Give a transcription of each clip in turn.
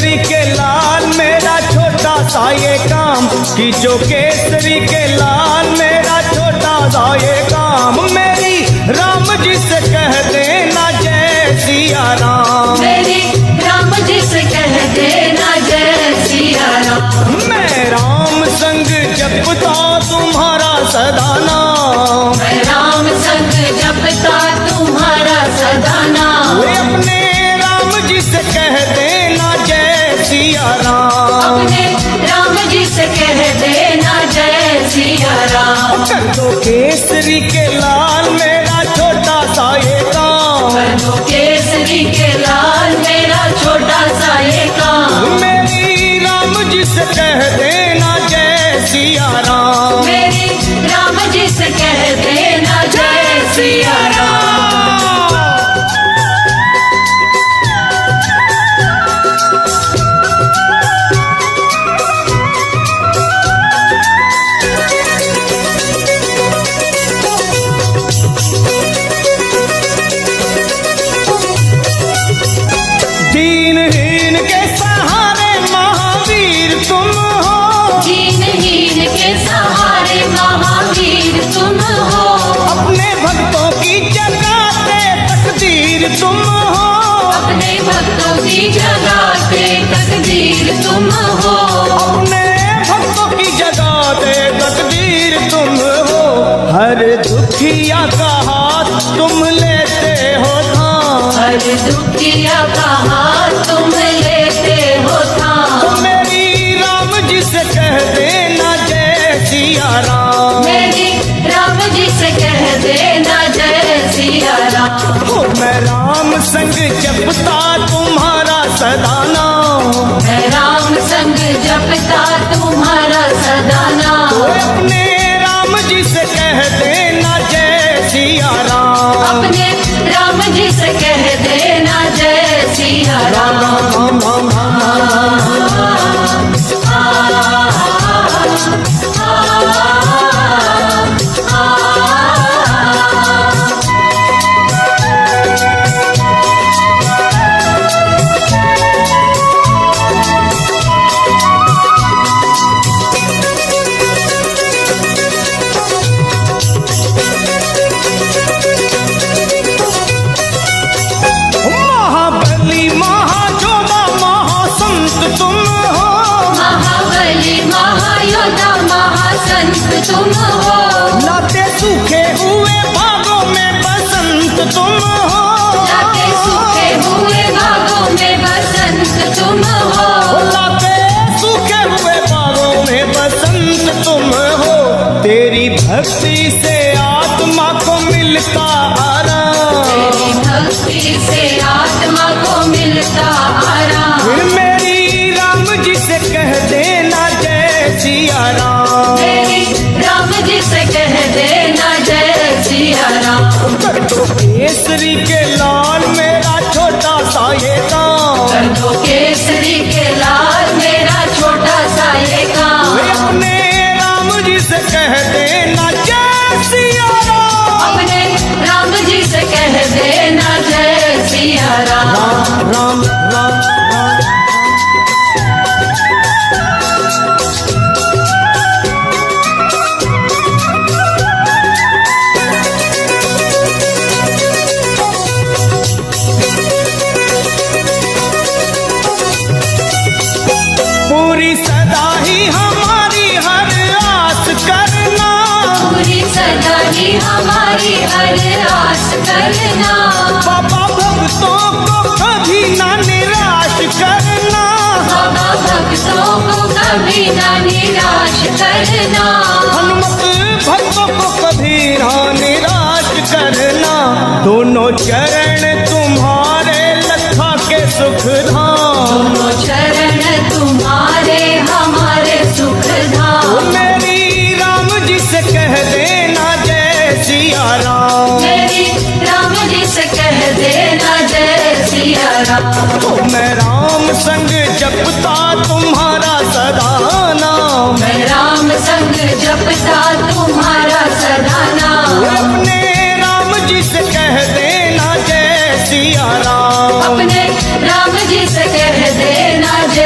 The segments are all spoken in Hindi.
केसरी के लाल मेरा छोटा सा ये काम, खींचो केसरी के लाल मेरा छोटा सा ये काम। मेरी राम जी से कह देना जय सिया राम, मेरी राम जी से कह देना जय सिया राम। मैं राम संग जपता तुम्हारा सदा नाम, मैं राम संग जपता तुम्हारा सदा नाम। वे अपने राम जी से कह देना जय सिया राम, अपने राम जी से कह देना जय सिया राम। कर दो केसरी के लाल मेरा छोटा सा ये काम, कर दो केसरी के लाल मेरा छोटा सा ये काम। मेरी राम जी से कह देना जय सिया राम, मेरी राम जी से कह देना जय सिया राम। दीनहीन के सहारे महावीर तुम हो, दीनहीन के सहारे महावीर तुम हो। अपने भक्तों की जगाते तकदीर तुम हो, अपने भक्तों की जगाते तकदीर तुम हो। अपने भक्तों की जगाते तकदीर तुम हो। हर दुखिया का हाथ तुम लेते हो थाम, हर दुखिया का हाथ तुम लेते हो थाम। तो मेरी राम जी से कह देना जय सिया राम, मेरी राम जी से कह देना जय सिया राम। हो मैं राम संग जपता तुम्हारा सदा नाम, मैं राम संग जपता तुम्हारा सदा तो नाम। अपने राम जी से कह देना जय सिया राम, अपने राम जी से कह देना जय सिया राम राम। राम राम राम राम। महाबली महाजोधा महासंत तुम हो, महाबली महायोधा महासंत तुम हो। लाते सूखे हुए बागों में बसंत तुम हो, लाते सूखे हुए बागों में बसंत तुम हो। लाते सूखे हुए बागों में बसंत तुम हो। तेरी भक्ति से आत्मा को मिलता आराम, तेरी भक्ति से आत्मा को मिलता आराम। फिर मेरी राम जी से कह देना जय सिया राम, मेरी राम जी से कह देना जय सिया राम। कर दो केसरी के लाल मेरा छोटा सा ये काम, कर दो केसरी के लाल मेरा छोटा सा ये काम। वे अपने राम जी से कह देना जय सिया राम, अपने राम जी से कह देना जय सिया राम। राम राम राम राम। पूरी सदा ही हमारी हर आस करना, पूरी सदा ही हमारी हर आस करना। बाबा भक्तों को कभी ना निराश करना, बाबा भक्तों को कभी ना निराश करना। हनुमत भक्तों को कभी ना निराश करना। दोनों चरण तुम्हारे लखा के सुख धाम, दोनों चरण तुम्हारे हमारे सुख धाम। मेरी राम जी से कह देना जय सिया राम, मेरी राम जी से कह देना जय सिया राम। तो मैं राम संग जपता तुम्हारा सदा नाम, मैं राम संग जपता तुम्हारा सदा नाम। अपने राम जी से कह देना जय सिया राम, अपने राम जी से कह देना जय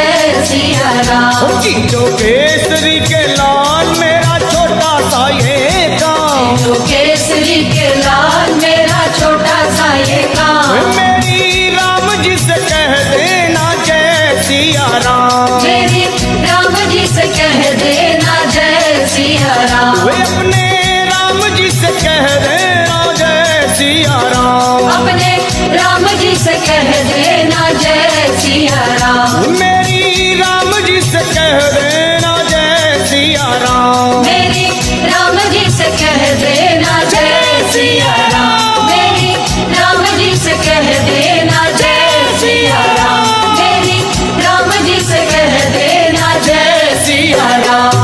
राम। खींचो केसरी के लाल मेरा छोटा सा ये काम, जो केसरी के लाल मेरा छोटा सा ये काम। मेरी राम जी से कह देना जय सिया राम, मेरी राम जी से कह देना जय सिया राम। वे अपने राम जी से कह देना जय सिया राम, अपने राम जी से कह देना जय सिया राम। मेरी राम जी से कह देना जय सिया राम, मेरी राम जी से कह देना जय सिया राम। मेरी राम जी से कह देना जय सिया राम। मेरी राम जी से कह देना जय सिया राम।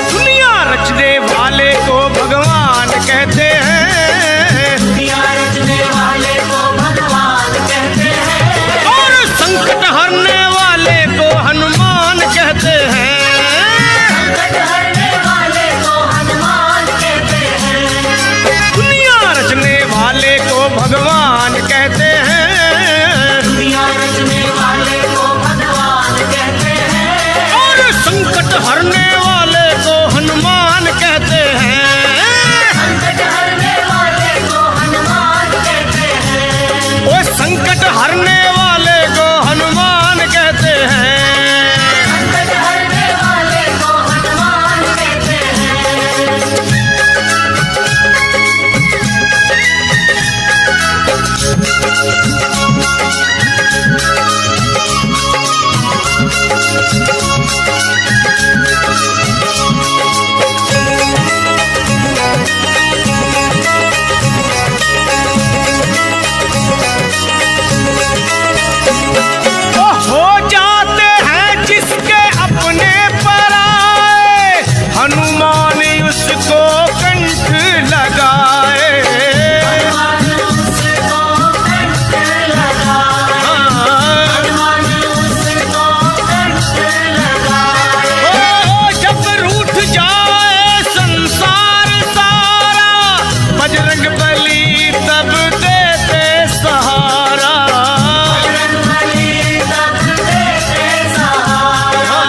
दुनिया रचने वाले को भगवान कहते हैं, दुनिया रचने वाले को भगवान कहते हैं। और संकट हरने वाले को हनुमान कहते हैं। संकट हरने वाले को हनुमान कहते हैं। दुनिया रचने वाले को भगवान कहते हैं, दुनिया रचने वाले को भगवान कहते हैं। और संकट हरने वाले को हनुमान कहते हैं। संकट हरने वाले को हनुमान कहते हैं। वो संकट हरने वाले को हनुमान कहते हैं। संकट हरने वाले को हनुमान कहते हैं। वो हो जाते हैं जिसके अपने पर आए, हनुमान उसको कंठ लगाए। हनुमान उसको कंठ लगाए। हनुमान उसको कंठ लगाए। ओ जब रूठ जाए संसार सारा, बजरंग बली तब देते सहारा। बजरंगबली तब देते सहारा।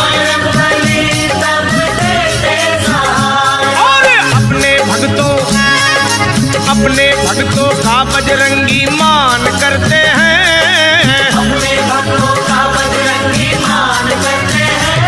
बजरंगबली तब देते सहारा। और अपने भक्तों का बजरंगी मान करते हैं, अपने भक्तों का बजरंगी मान करते हैं।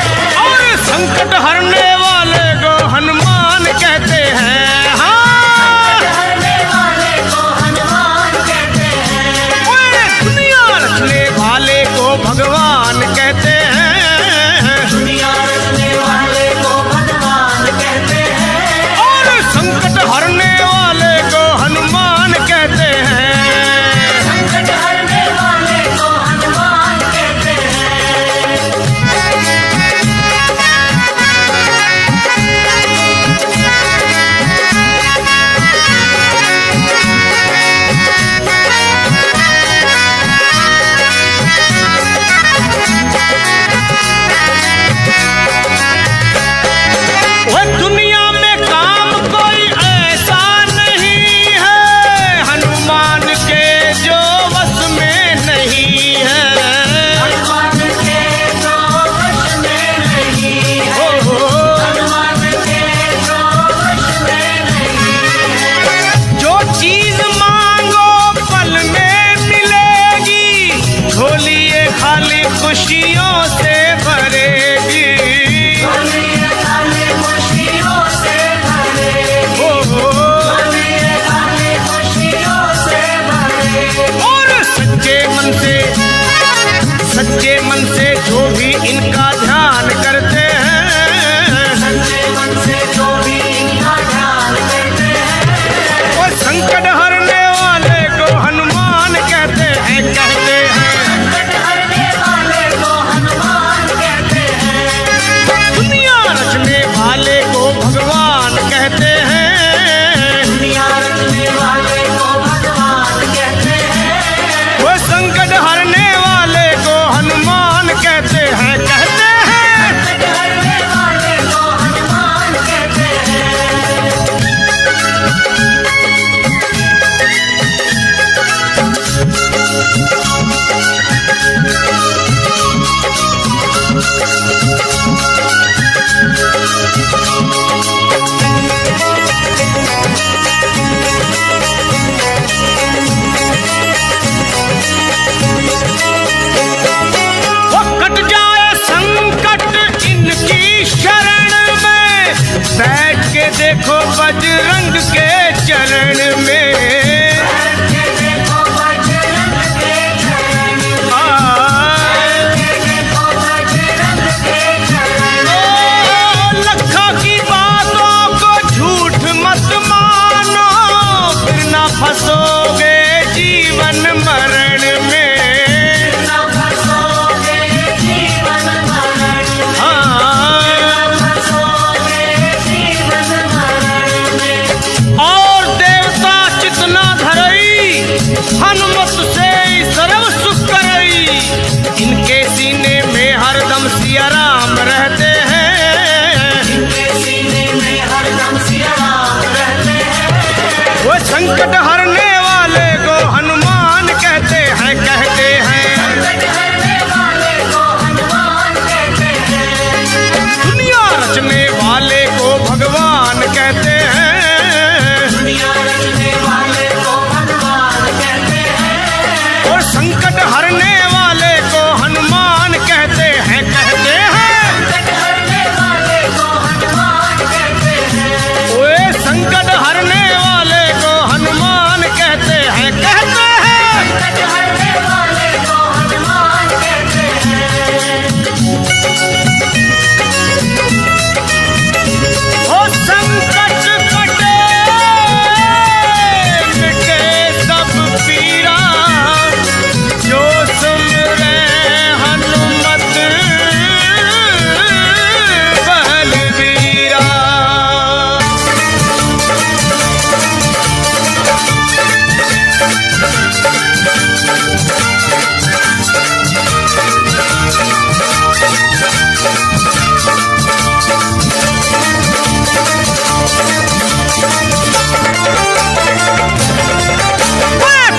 और संकट हरने वाले को हनुमान कहते हैं। हाँ, हरने वाले को हनुमान कहते हैं। ओए, दुनिया रचने वाले को भगवान कहते हैं, दुनिया रचने वाले को भगवान कहते हैं। और संकट हरने वाले को हनुमान कहते हैं। संकट हरने वाले को हनुमान कहते हैं।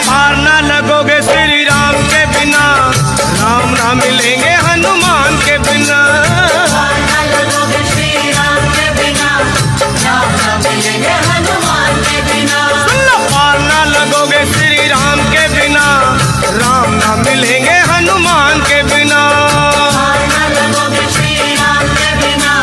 पार ना लगोगे श्री राम के बिना, राम ना मिलेंगे हनुमान के बिना। पार न लगोगे श्री राम के बिना, राम न मिलेंगे हनुमान के बिना। सुन लो, पार ना लगोगे श्री राम के बिना, राम ना मिलेंगे हनुमान के बिना। पार न लगोगे श्री राम के बिना,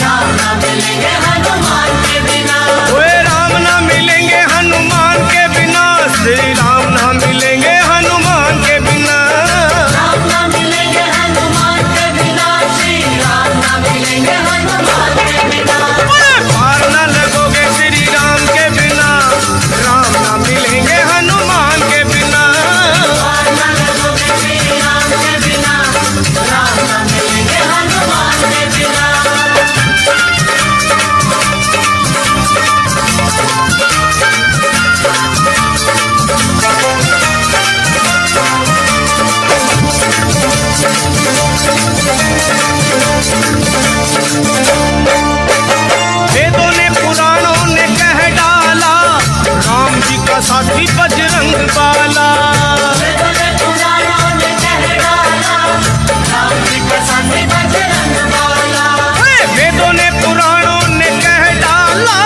राम न मिलेंगे हनुमान के बिना। ओए राम ना मिलेंगे हनुमान के बिना, श्री राम ना मिलेंगे हनुमान के बिना। राम न मिलेंगे हनुमान के बिना, श्री राम न मिलेंगे हनुमान के बिना। पार ना लगोगे श्री राम के बिना, राम ना मिलेंगे हनुमान के बिना। पार न लगोगे श्री राम के बिना, राम न मिलेंगे हनुमान के बिना। वेदों ने पुराणों ने कह डाला, राम जी का साथी बजरंग बाला। वेदों ने पुराणों ने कह डाला, राम जी का साथी बजरंग बाला। वेदों ने पुराणों ने कह डाला,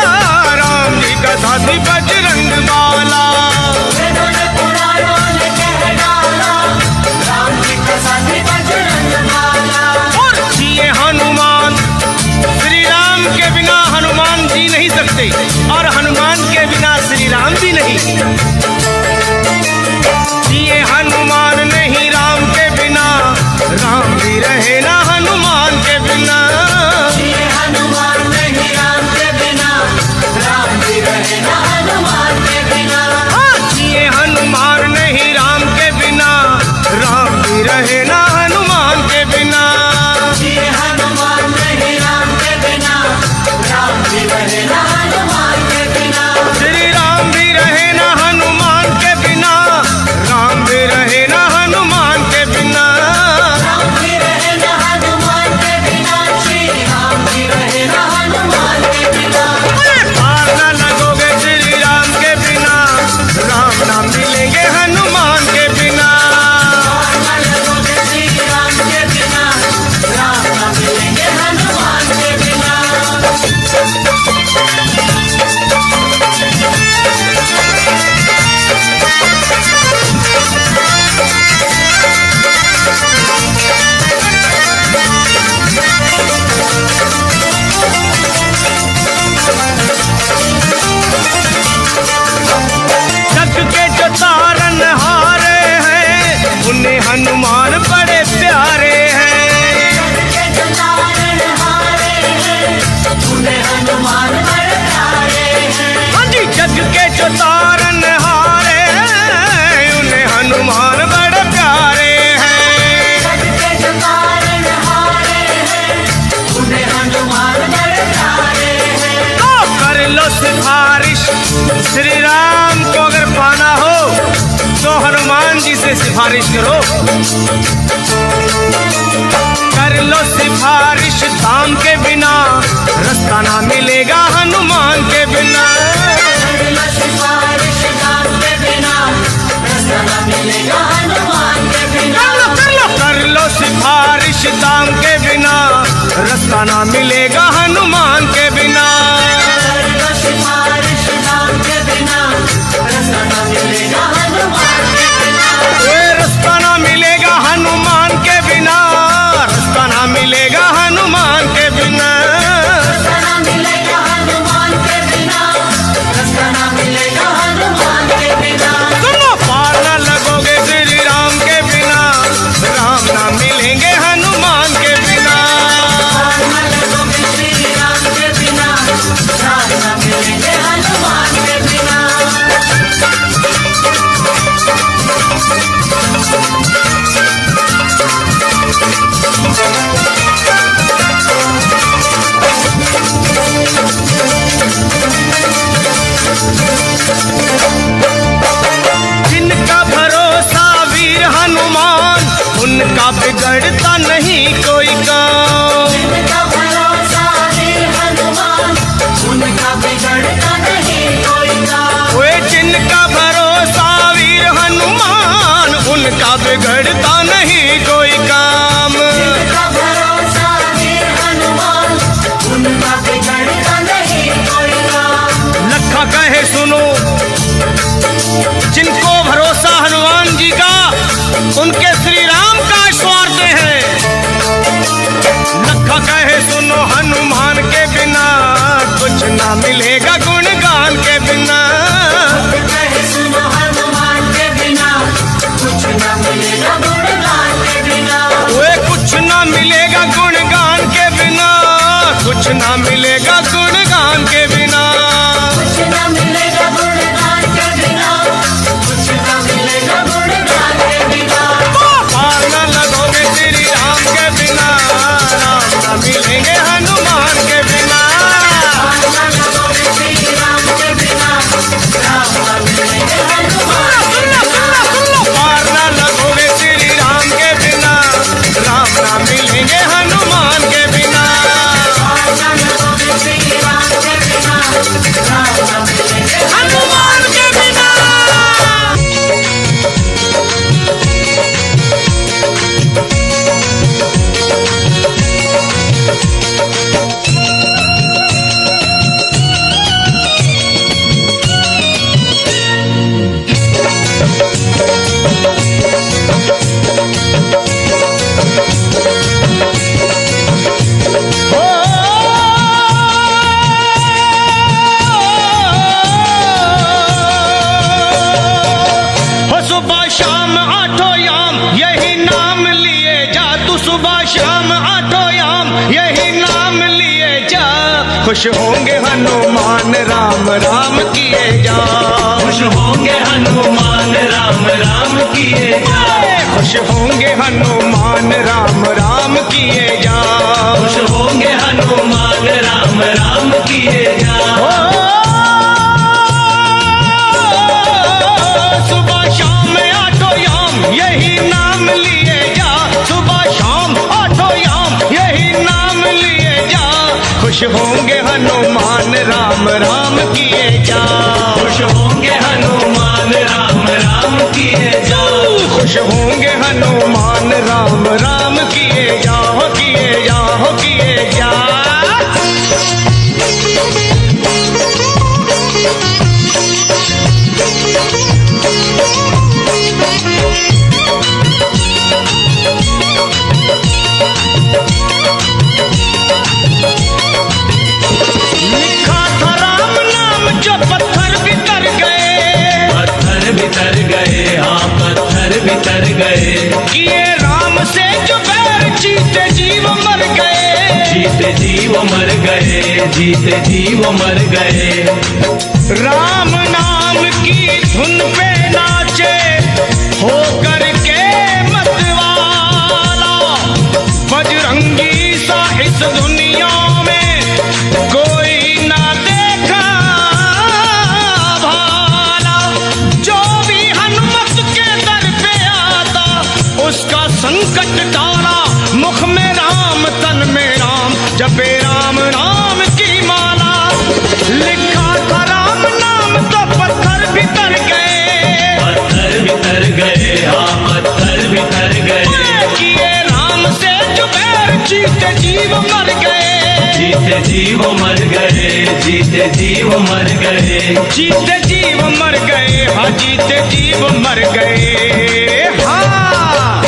राम जी का साथी बजरंग बाला। वेदों ने पुराणों ने कह डाला, राम जी का साथी बजरंग बाला। और जिए हनुमान, श्री राम के बिना हनुमान जी नहीं सकते, और हनुमान के बिना श्री राम जी नहीं। जिए हनुमान नहीं राम के बिना, राम भी रहे ना हनुमान के बिना। जिए हनुमान नहीं राम के बिना, राम भी रहे ना हनुमान के बिना। जिए हनुमान नहीं राम के बिना, राम भी रहे ना हनुमान के बिना। जिए हनुमान नहीं राम के बिना, राम भी रहे ना हनुमान के बिना। श्री राम भी रहे ना हनुमान के बिना, राम भी रहे ना हनुमान के बिना। राम भी रहे ना हनुमान के बिना, श्री राम भी रहे ना हनुमान के बिना। पार ना लगोगे श्री राम के बिना, राम ना मिलेंगे हनुमान के बिना। पार न लगोगे श्री राम के बिना, राम न मिलेंगे हनुमान के बिना। जग के जो तारन हारे हैं, उन्हें हनुमान बड़े प्यारे हैं। के जो तारण हारे हैं, उन्हें हनुमान बड़े प्यारे हैं। हाँ जी, जग के जो तारन हारे हैं, उन्हें हनुमान बड़े प्यारे हैं। जग के जो तारण हारे हैं, उन्हें हनुमान बड़े प्यारे हैं। तो कर लो सिफारिश, श्री राम को अगर पाना हो तो हनुमान जी से सिफारिश करो। कर लो सिफारिश धाम के बिना, रास्ता ना मिलेगा हनुमान के बिना। कर लो सिफारिश राम के बिना, रास्ता न मिलेगा हनुमान के बिना। कर लो सिफारिश धाम के बिना, रास्ता ना मिलेगा हनुमान के बिना। कर लो सिफारिश राम के बिना, रास्ता न मिलेगा हनुमान के बिना। ये रास्ता ना मिलेगा हनुमान के बिना, रास्ता ना मिलेगा हनुमान के बिना। रास्ता न मिलेगा हनुमान के बिना, रास्ता न मिलेगा हनुमान के बिना। सुनो, पार ना लगोगे श्री राम के बिना, राम ना मिलेंगे हनुमान के बिना। पार न लगोगे श्री राम उनका बिगड़ता नहीं कोई काम। जिनका भरोसा वीर हनुमान, उनका बिगड़ता नहीं कोई काम। वे जिनका भरोसा वीर हनुमान, उनका बिगड़ता नहीं कोई काम। जिनका भरोसा वीर हनुमान, उनका बिगड़ता नहीं कोई काम। लखा कहे सुनो, जिनको भरोसा हनुमान जी का, उनके श्री राम का स्वार्थ है। लखा कहे सुनो, हनुमान के बिना कुछ ना मिलेगा, गुणगान के बिना। कहे सुनो हनुमान के बिना कुछ न मिलेगा, गुणगान के बिना। वे कुछ ना मिलेगा गुणगान के बिना, कुछ ना मिलेगा गुणगान के बिना। कुछ न मिलेगा गुणगान के बिना, कुछ न मिलेगा गुणगान के बिना। पार न लगोगे श्री राम के बिना, राम न मिलेंगे हनुमान के बिना। पार न लगोगे श्री राम के बिना, राम न मिलेंगे हनुमान के बिना। पार न लगोगे श्री राम के बिना, राम न मिलेंगे हनुमान के बिना। पार न लगोगे श्री राम के बिना, राम न मिलेंगे हनुमान के बिना। हो सुबह शाम आठों याम यही नाम लिए जा, तू सुबह शाम आठों याम यही नाम लिए जा। खुश होंगे हनुमान राम राम किए जा। खुश होंगे हनुमान राम राम किए जा। खुश होंगे हनुमान राम राम किए जा। खुश होंगे हनुमान राम राम किए जा। सुबह शाम आठों याम यही नाम लिए जा, सुबह शाम आठों याम यही नाम लिए जा। खुश होंगे हनुमान राम राम किए जा। खुश होंगे हनुमान राम राम किए जा। खुश होंगे हनुमान राम राम किए जा, किए जा, किए जा। लिखा था राम नाम जो पत्थर बितर गए। पत्थर बितर गए, हाँ पत्थर बितर गए। किए राम से जो बैर जीते जीव मर गए। जीते जीव मर गए, जीते जीव मर गए। राम नाम की धुन पे नाचे हो करके मतवाला। बजरंगी सा इस दुनिया में कोई ना देखा भाला। जो भी हनुमत के दर पे आता उसका संकट टाला। मुख में राम तन में राम, जपे राम राम की माला। लिखा था राम नाम तो पत्थर बितर गए। पत्थर बितर गए, हाँ पत्थर बितर गए। किए राम से जो बैर जीते जीव मर गए। जीते जीव मर गए, जीते जीव मर गए। जीते जीव मर गए, हाँ जीते जीव मर गए। हाँ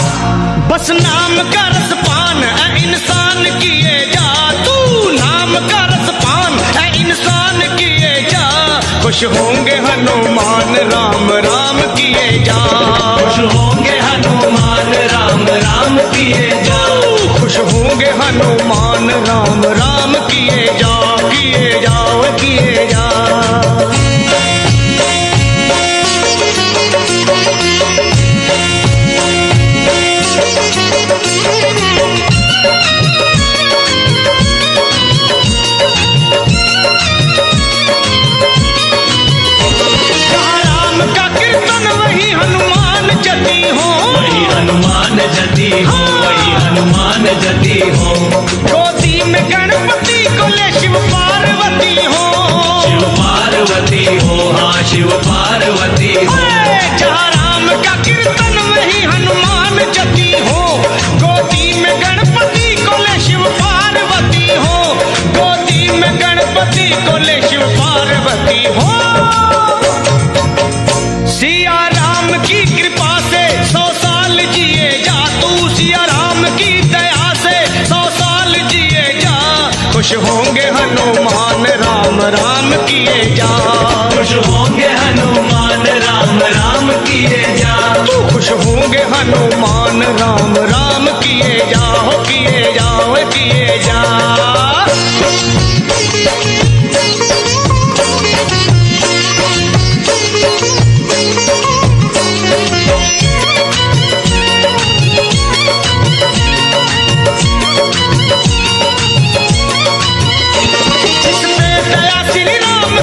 बस नाम का रसपान है इंसान किए जा। तू नाम का रसपान है इंसान किए जा। खुश होंगे हनुमान राम राम किए जा। खुश होंगे हनुमान राम राम किए जा। खुश होंगे हनुमान राम राम किए जा, किए जाओ किए जा। हनुमान जति हो। हनुमान राम राम किए जाओ किए जाओ किए जाओ।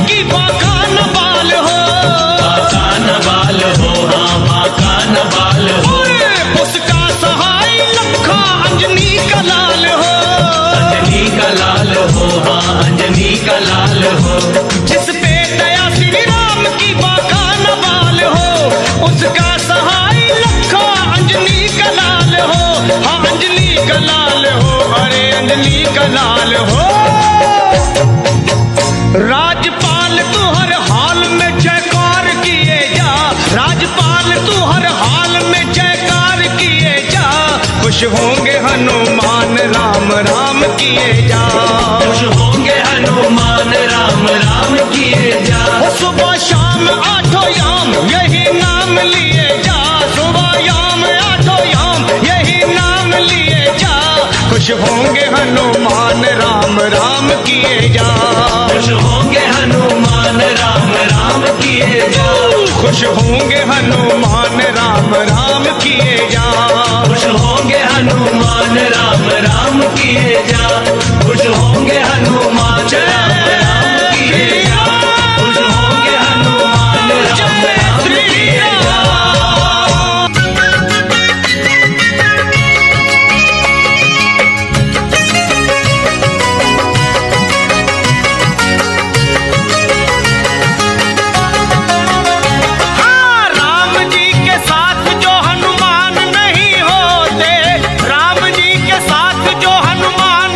की बाकान बाल हो, बाकान बाल हो, हाँ बाकान बाल हो, उसका सहाय लखा अंजनी का लाल हो, अंजनी का लाल हो, हाँ अंजनी का लाल हो, जिस पे दया श्री राम की बाकान बाल हो, उसका सहाय लखा अंजनी का लाल हो, हाँ अंजनी का लाल हो, अरे अंजनी का लाल हो। राजपाल तू हर हाल में जयकार किए जा, राजपाल तू हर हाल में जयकार किए जा, खुश होंगे हनुमान राम राम किए जा, खुश होंगे हनुमान राम राम किए जा, सुबह शाम आठों याम यही नाम लिए जा, सुबह याम आठों याम यही नाम लिए जा, खुश होंगे हनुमान राम राम किए जा, खुश होंगे हनुमान राम राम किए जा, खुश होंगे हनुमान राम राम किए जा, खुश होंगे हनुमान राम राम किए जा, खुश होंगे हनुमान राम राम किए जा, खुश होंगे हनुमान राम राम किए जा। राम जी के साथ जो हनुमान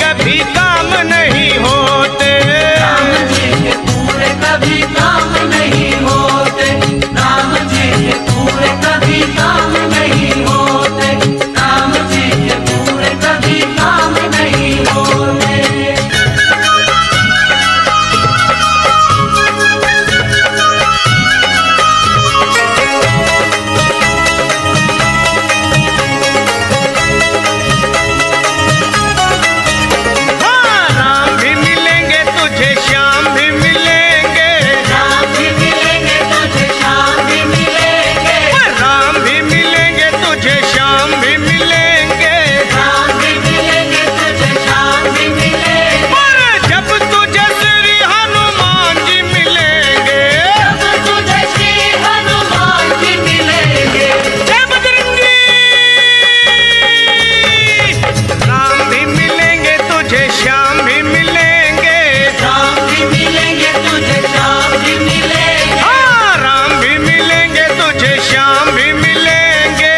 कभी काम नहीं होते। राम जी के पूरे कभी काम नहीं होते, राम जी के पूरे कभी काम नहीं होते, राम जी के पूरे कभी काम नहीं होते। हाँ, राम भी मिलेंगे तुझे, श्याम भी मिलेंगे। राम भी मिलेंगे तुझे, श्याम भी मिलेंगे, राम भी मिलेंगे तुझे, श्याम भी मिलेंगे। राम भी मिलेंगे तुझे, श्याम भी मिलेंगे। पर जब तुझे श्री हनुमान जी मिलेंगे, जब तुझे श्री हनुमान जी मिलेंगे, जय बजरंगी। राम भी मिलेंगे तुझे, श्याम भी मिलेंगे। राम भी मिलेंगे तुझे, श्याम भी मिलेंगे। हाँ, राम भी मिलेंगे तुझे, श्याम भी मिलेंगे।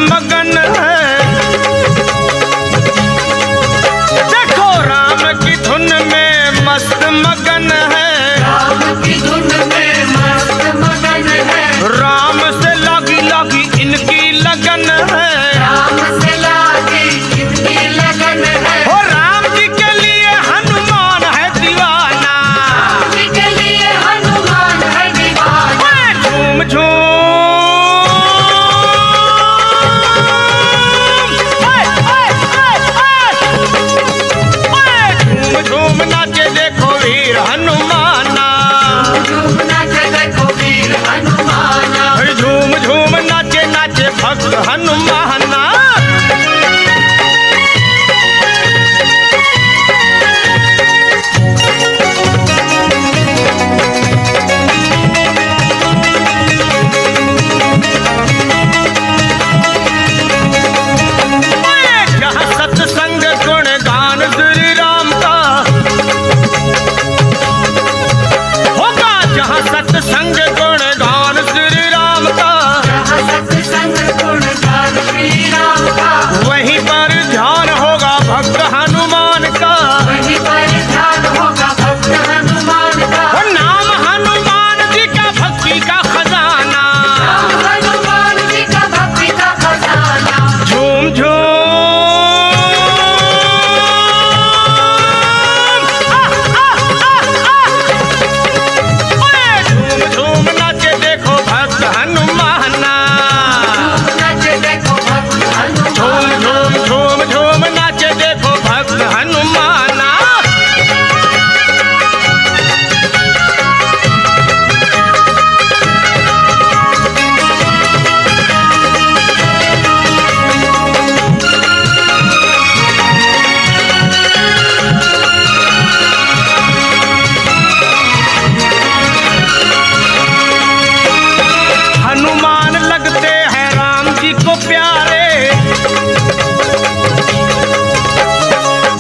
मगन है। देखो राम की धुन में मस्त मगन है, राम की धुन में मस्त मगन है, राम से लागी लागी इनकी लगन है। राम से लागी इनकी लगन है, ओ राम जी के लिए हनुमान है दीवाना, राम जी के लिए हनुमान है दीवाना। झूम झूम झूम झूम नाचे देखो वीर हनुमाना, झूम नाचे देखो वीर हनुमाना, झूम झूम नाचे नाचे भक्त हनुमाना। जहाँ सत्संग गुण गान श्री राम का होगा, जहाँ सत्संग गुण गान श्री राम का, जहाँ सत्संग गुण गान श्री राम का, वहीं पर ध्यान होगा भक्त हनुमान का। वहीं पर ध्यान होगा भक्त हनुमान का। वो नाम हनुमान जी का भक्ति का खजाना, राम हनुमान जी का भक्ति का खजाना। झूम झूम झूम झूम नाचे देखो भक्त हनुमाना, झूम नाचे देखो भक्त झूम हनुमाना, झूम झूम झूम नाचे देखो भक्त हनुमाना। हनुमान लगते हैं राम जी को प्यारे,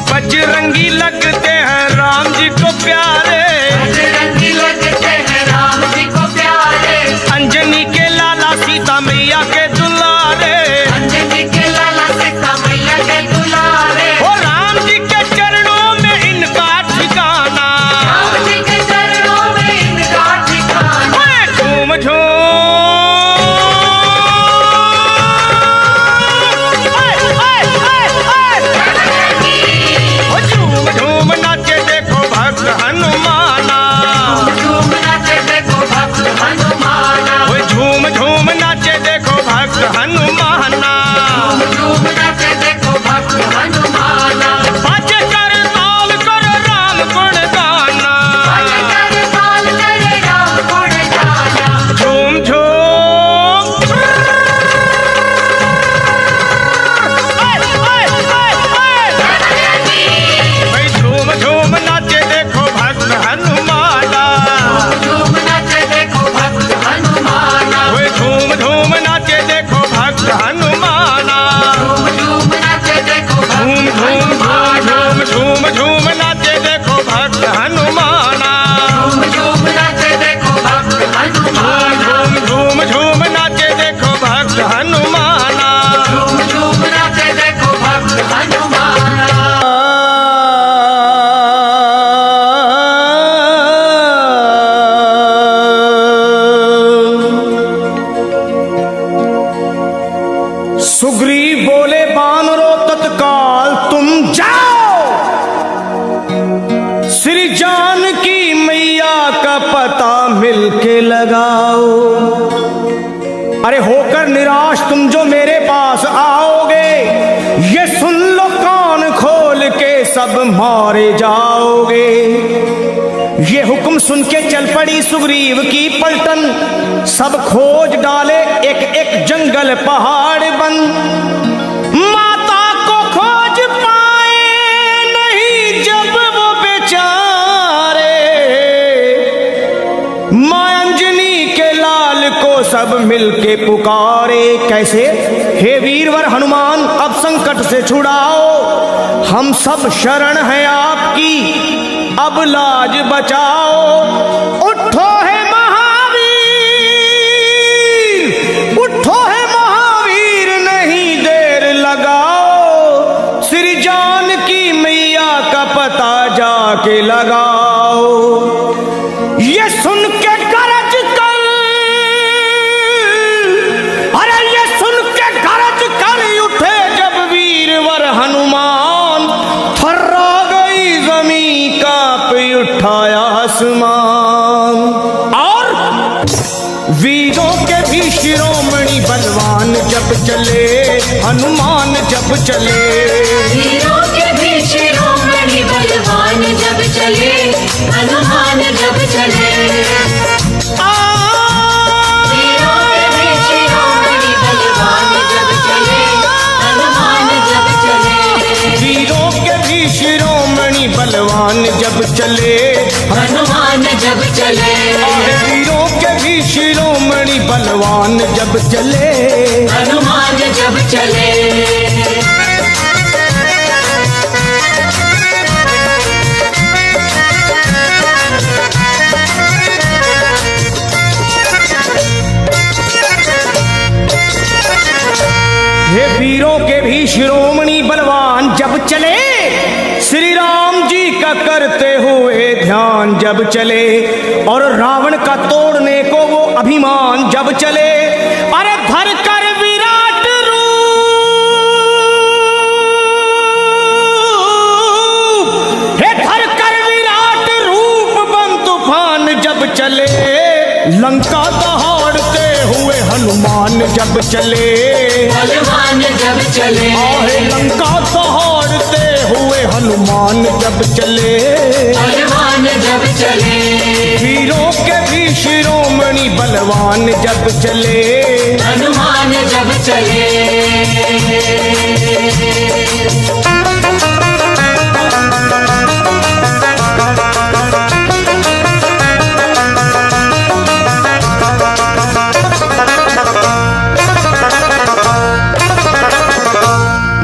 बजरंगी लगते हैं राम जी को प्यारे, बजरंगी लगते हैं राम जी को प्यारे, अंजनी के लाला सीता मैया के दुलारे। अंजनी के लाला सीता मैया के दुलारे। ओ राम जी के चरणों में इनका ठिकाना, राम जी के चरणों में इनका ठिकाना। झूम झूम झूम झूम नाचे देखो भक्त हनुमाना, झूम नाचे देखो भक्त हनुमाना, झूम झूम नाचे देखो भक्त हनुमाना। झूम नाचे देखो भक्त हनुमाना। बाजे कर ताल कर राम गुण गाना, भज कर ताल करे राम गुण गाना। झूम झूम भाई झूम झूम नाचे देखो भक्त हनुमाना, झूम नाचे देखो भक्त हनुमाना, झूम झूम नाचे देखो भक्त हनुमाना। झूम नाचे देखो झूम भक्त झूम हनुमाना, झूम झूम नाचे देखो भक्त हनुमाना, झूम नाचे देखो भक्त हनुमाना, झूम झूम नाचे देखो भक्त हनुमाना। झूम नाचे देखो भक्त हनुमाना। सुग्रीव बोले बानरो तत्काल तुम जाओ, श्री जानकी मैया का पता मिलके लगाओ। अरे होकर निराश तुम जो मेरे पास आओगे, ये सुन लो कान खोल के सब मारे जाओगे। ये हुक्म सुन के चल पड़ी सुग्रीव की पलटन, सब खोज डाले एक एक जंगल पहाड़ बन। माता को खोज पाए नहीं जब वो बेचारे, मां अंजनी के लाल को सब मिलके पुकारे। कैसे? हे वीरवर हनुमान अब संकट से छुड़ाओ, हम सब शरण हैं आपकी, अब लाज बचाओ। उठो है महावीर, उठो है महावीर, नहीं वीरों के भी शिरोमणि बलवान जब चले, हनुमान जब चले। वीरों के भी शिरोमणि बलवान जब चले, हनुमान जब चले। वीरों के भी शिरोमणि बलवान जब चले, हनुमान जब चले। वीरों के भी शिरोमणि बलवान जब चले, हनुमान जब चले। वीरों के भी शिरोमणि बलवान जब चले, हनुमान जब चले। हे वीरों के भी शिरोमणि बलवान जब चले, श्री राम जी का करते हुए ध्यान जब चले, और रावण का तोड़ने को वो अभिमान जब चले। अरे धर कर विराट रूप, हे धर कर विराट रूप बन तूफान जब चले, लंका दहाड़ते हुए हनुमान जब चले। बलवान जब चले। आहे लंका दहाड़ते हुए हनुमान जब चले, बलवान जब चले। वीरों के भी शिरोमणि बलवान जब चले, हनुमान जब चले।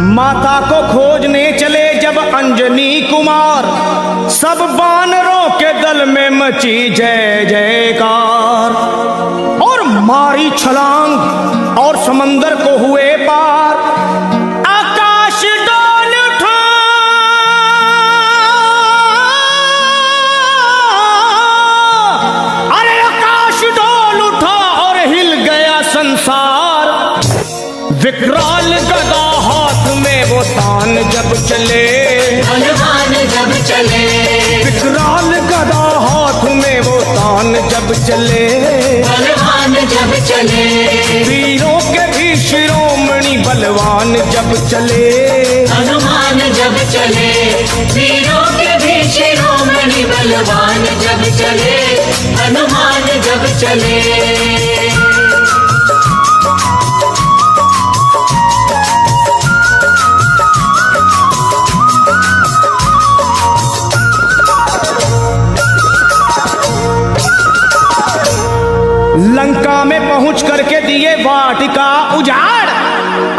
माता को खोजने चले जब अंजनी कुमार, सब वानरों के दल में मची जय जयकार, और मारी छलांग और समंदर को हुए पार। आकाश डोल उठा, अरे आकाश डोल उठा और हिल गया संसार। विकराल गदा हाथ में वो तान जब चले, हनुमान जब चले। विकराल गदा हाथ में वो तान जब चले, बलवान जब चले। वीरों के भी शिरोमणि बलवान जब चले, हनुमान जब चले। वीरों के भी शिरोमणि बलवान जब चले, हनुमान जब चले। लंका में पहुंच करके दिए वाटिका उजाड़,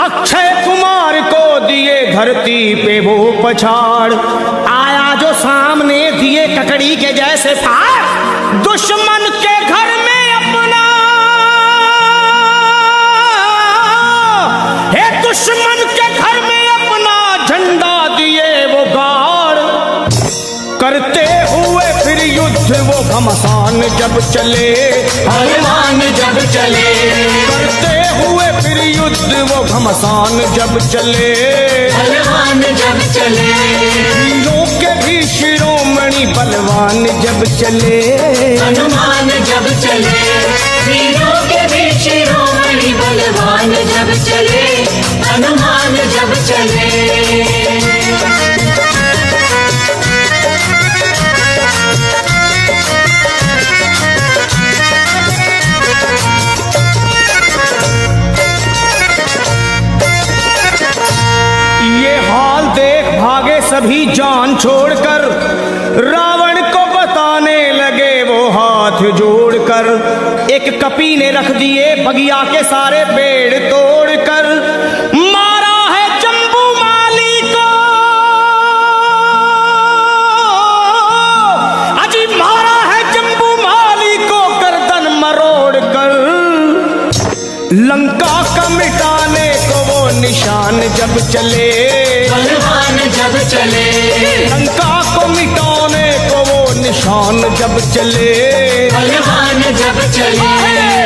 अक्षय कुमार को दिए धरती पे वो पछाड़। आया जो सामने दिए ककड़ी के जैसे फाड़, दुश्मन के घर में अपना, हे दुश्मन के घर में अपना झंडा दिए वो गाड़। करते हुए फिर युद्ध वो घमसान जब चले, हनुमान जब चले। करते हुए फिर युद्ध वो घमसान जब चले, हनुमान जब चले। वीरों के भी शिरोमणि बलवान जब चले, हनुमान जब चले। वीरों के भी शिरोमणि बलवान जब चले, हनुमान जब चले। ये हाल देख भागे सभी जान छोड़कर, रावण को बताने लगे वो हाथ जोड़कर। एक कपी ने रख दिए बगिया के सारे पेड़ तोड़कर, मारा है जम्बू माली को, अजी मारा है जम्बू माली को गर्दन मरोड़ कर। लंका का मिटाने को वो निशान जब चले, बलवान जब चले। लंका को मिटाने को वो निशान जब चले, बलवान जब चले।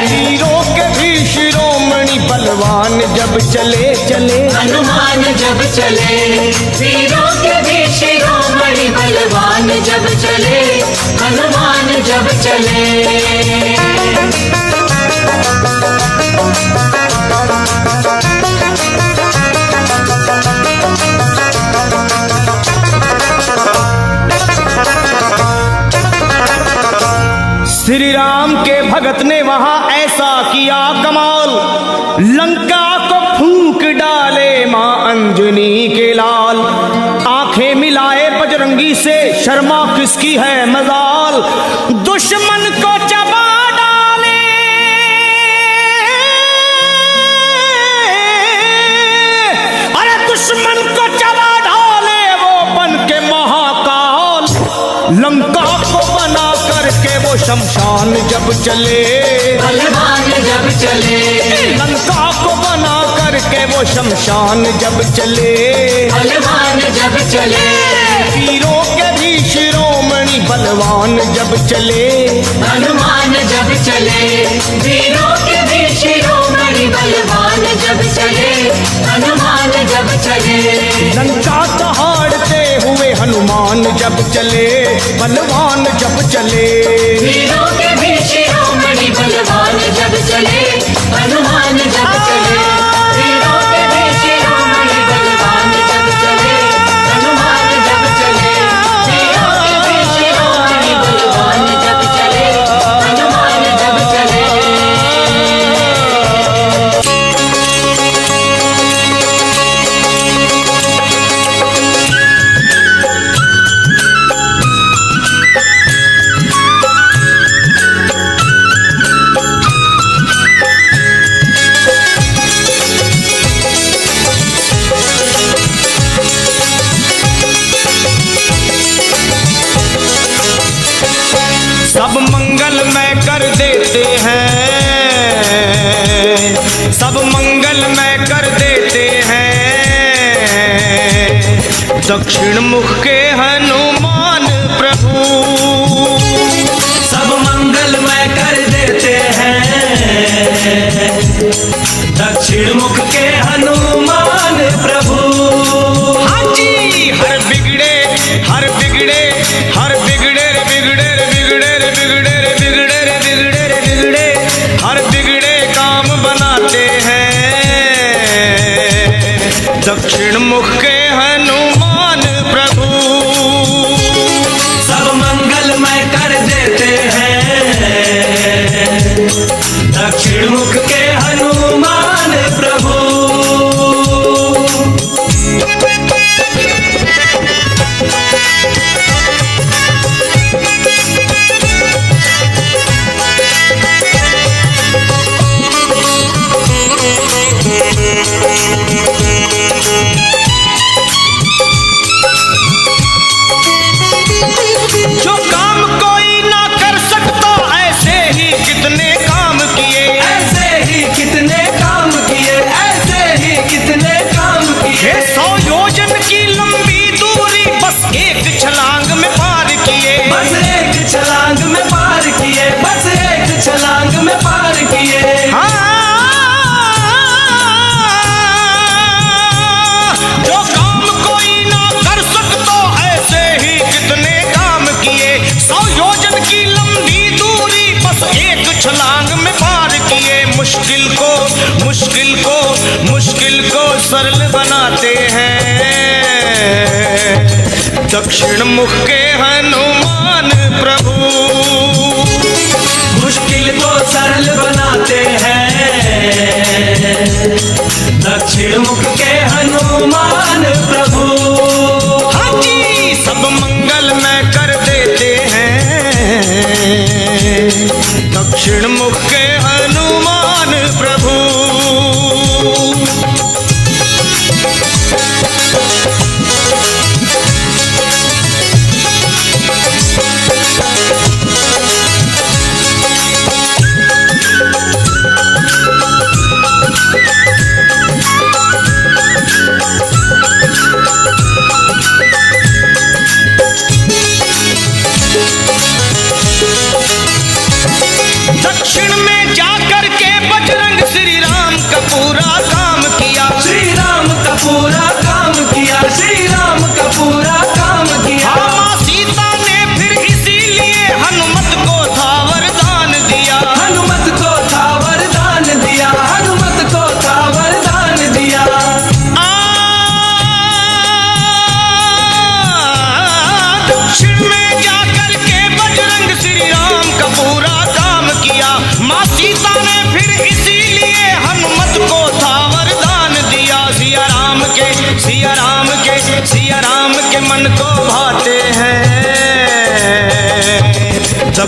वीरों के भी शिरोमणि बलवान जब चले चले, हनुमान जब चले। वीरों के भी शिरोमणि बलवान जब चले, हनुमान जब चले। श्री राम के भगत ने वहां ऐसा किया कमाल, लंका को फूंक डाले मां अंजनी के लाल। आंखें मिलाए बजरंगी से, शर्मा किसकी है मजाल, दुश्मन को चबा डाले अरे दुश्मन को चबा डाले वो बन के महाकाल। लंका को बना करके वो शमशान जब चले, बलवान जब चले, लंका को बना करके वो शमशान जब चले, बलवान जब चले, वीरों के भी शिरोमणि बलवान जब चले, हनुमान जब चले, वीरों के भी शिरोमणि बलवान जब चले, हनुमान जब चले, लंका दहाड़ते हुए हनुमान जब चले, बलवान जब चले, वीरों के भी शिरोमणि बलवान जब चले, हनुमान जब चले, वीरों के भी शिरोमणि बलवान जब चले, हनुमान जब चले, वीरों के भी शिरोमणि बलवान जब चले, हनुमान जब चले। सब मंगल मैं कर देते हैं, सब मंगल मैं कर देते हैं, दक्षिण मुख के हनुमान प्रभु। सब मंगल मैं कर देते हैं, दक्षिण मुख के हनुमान प्रभु। हाँ जी, हर बिगड़े हर बिगड़े हर बिगड़े रे बिगड़े रे बिगड़े रे बिगड़े रे बिगड़े रे बिगड़े रे बिगड़े हर बिगड़े काम बनाते हैं, दक्षिण मुख के हनुमान प्रभु। सब मंगल मैं कर देते हैं, दक्षिण मुख के हनुमान प्रभु। जो काम कोई ना कर सकता, ऐसे ही कितने काम किए, ऐसे ही कितने काम किए, ऐसे ही कितने काम किए। 100 योजन की लंबी दूरी बस एक छलांग में पार किए, बस एक छलांग में पार किए, बस एक छलांग में पार किए। हाँ, जो काम कोई ना कर सकता, ऐसे ही कितने काम किए। 100 योजन की लंबी दूरी बस एक छलांग में पार किए। मुश्किल को मुश्किल को मुश्किल को सरल बनाते हैं, दक्षिण मुख के हनुमान प्रभु। मुश्किल को सरल बनाते हैं, दक्षिण मुख के हनुमान प्रभु। हाँ जी, सब मंगल मैं कर देते हैं, दक्षिण मुख के हनुमान प्रभु। दक्षिण में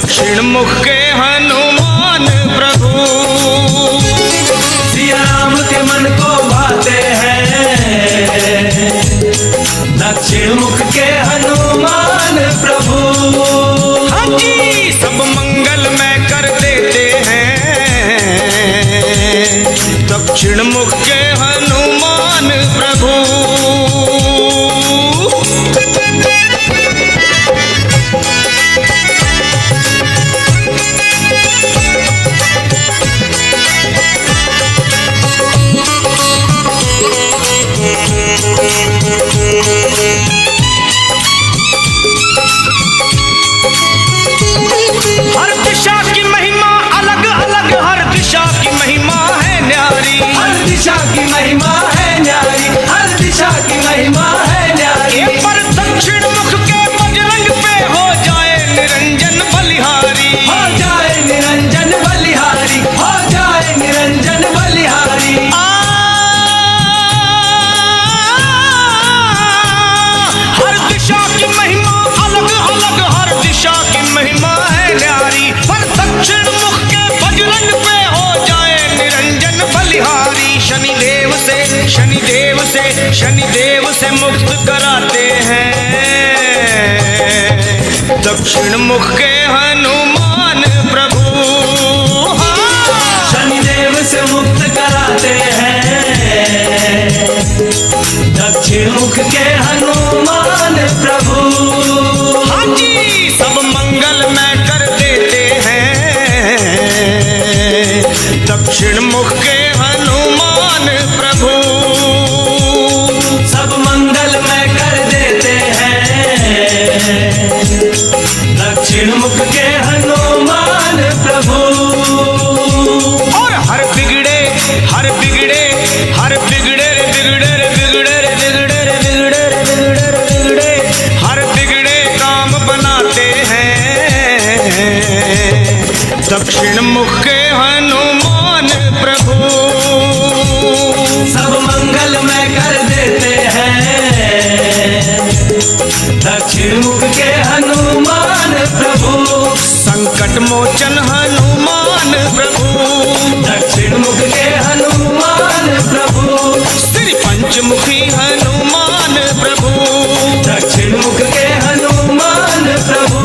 दक्षिण मुख के हनुमान प्रभु सिया राम के मन को भाते हैं, दक्षिण मुख के हनुमान प्रभु। हाँ जी, सब मंगल में कर देते हैं, दक्षिण मुख के हनुमान प्रभु। हर दिशा की महिमा अलग अलग, हर दिशा की महिमा है न्यारी, हर दिशा की महिमा है न्यारी, हर दिशा की महिमा है न्यारी। ये पर दक्षिण मुख के बजरंग पे हो जाए निरंजन बलिहारी, हो जाए निरंजन बलिहारी, हो जाए निरंजन बलिहारी। हर दिशा की महिमा अलग अलग, हर दिशा की महिमा है न्यारी, पर दक्षिण मुख के बजरंग पे हो जाए निरंजन बलिहारी। शनिदेव से शनिदेव से शनिदेव से मुक्त कराते हैं, दक्षिण मुख के हनुमान प्रभु। शनिदेव से मुक्त कराते हैं, दक्षिण मुख के हनुमान प्रभु। हाँ जी, सब मंगल में कर देते हैं, दक्षिण मुख के हनुमान प्रभु। सब मंगल में कर देते हैं, दक्षिण मुख के हनुमान प्रभु। और हर बिगड़े हर बिगड़े हर बिगड़े रे बिगड़े रे बिगड़े रे बिगड़े रे बिगड़े रे बिगड़े रे बिगड़े, हर बिगड़े काम बनाते हैं, दक्षिण मुख के हनुमान प्रभु। सब मंगल में कर देते हैं, दक्षिण मुख के हनुमान प्रभु। संकट मोचन हनुमान प्रभु, दक्षिण मुख के हनुमान प्रभु। श्री पंचमुखी हनुमान प्रभु, दक्षिण मुख के हनुमान प्रभु।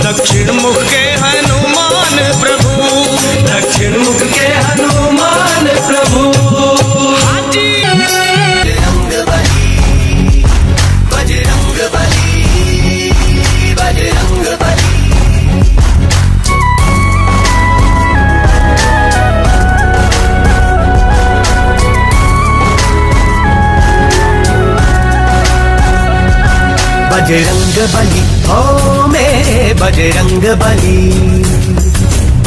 दक्षिण मुख के हनुमान प्रभु, दक्षिण मुख के हनुमान प्रभु। हाँ जी। बजरंग बली, बजरंग बली। बजरंग बली हो मेरे बजरंग बली,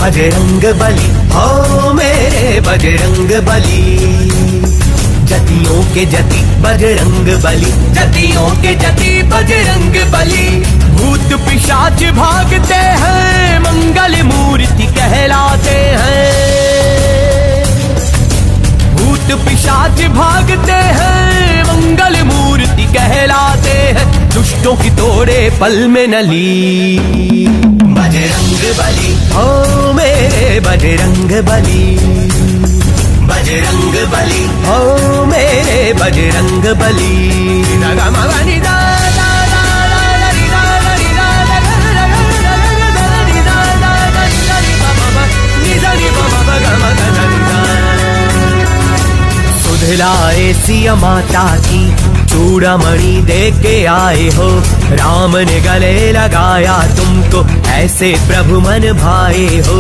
बजरंग बली हो मेरे बजरंग बली। जतियों के जति बजरंग बली, जतियों के जति बजरंग बली। भूत पिशाच भागते हैं, मंगल मूर्ति कहलाते हैं। भूत पिशाच भागते हैं, मंगल मूर्ति कहलाते हैं। दुष्टों की तोड़े पल में नली, बजरंग बली हो मेरे बजरंग बली, बजरंग बली हो मेरे बजरंग बली। सुध लाए सिया माता की चूड़ामणि दे के आए हो, राम ने गले लगाया तुमको, ऐसे प्रभु मन भाए हो।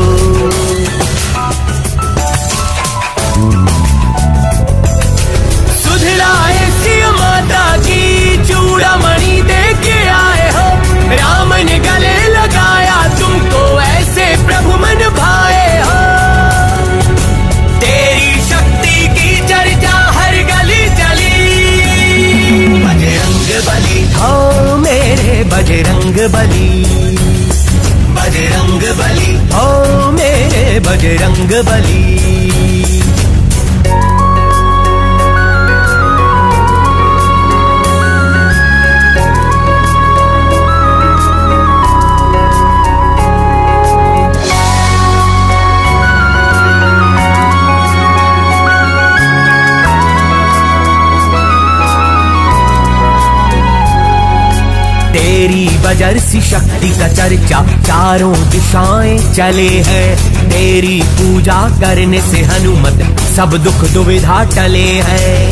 सुध लाए सिया माता की चूड़ामणि दे के आए हो, राम ने गले लगाया तुमको, ऐसे प्रभु मन भाए हो। तेरी शक्ति की चर्चा हर गली चली, बजरंग बली हो मेरे बजरंग बली, बजरंग बली हो मेरे बजरंग बली। बजर सी शक्ति का चर्चा चारों दिशाएं चले हैं। तेरी पूजा करने से हनुमत सब दुख दुविधा टले हैं।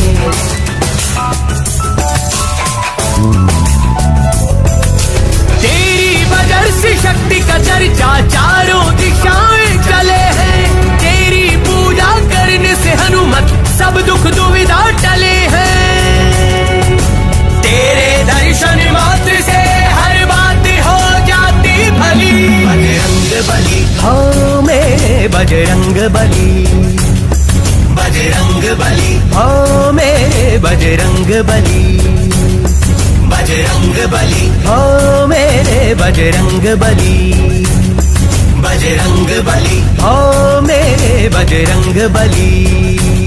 तेरी बजर सी शक्ति का चर्चा चारों दिशाएं चले हैं। तेरी पूजा करने से हनुमत सब दुख दुविधा टले हैं। तेरे दर्शन मात्र से हर बात हो जाती भली। बजरंग बली हो मेरे बजरंग बली, बजरंग बली हो मेरे बजरंग बली, बजरंग बली हो मेरे बजरंग बली, बजरंग बली हो मेरे बजरंग बली।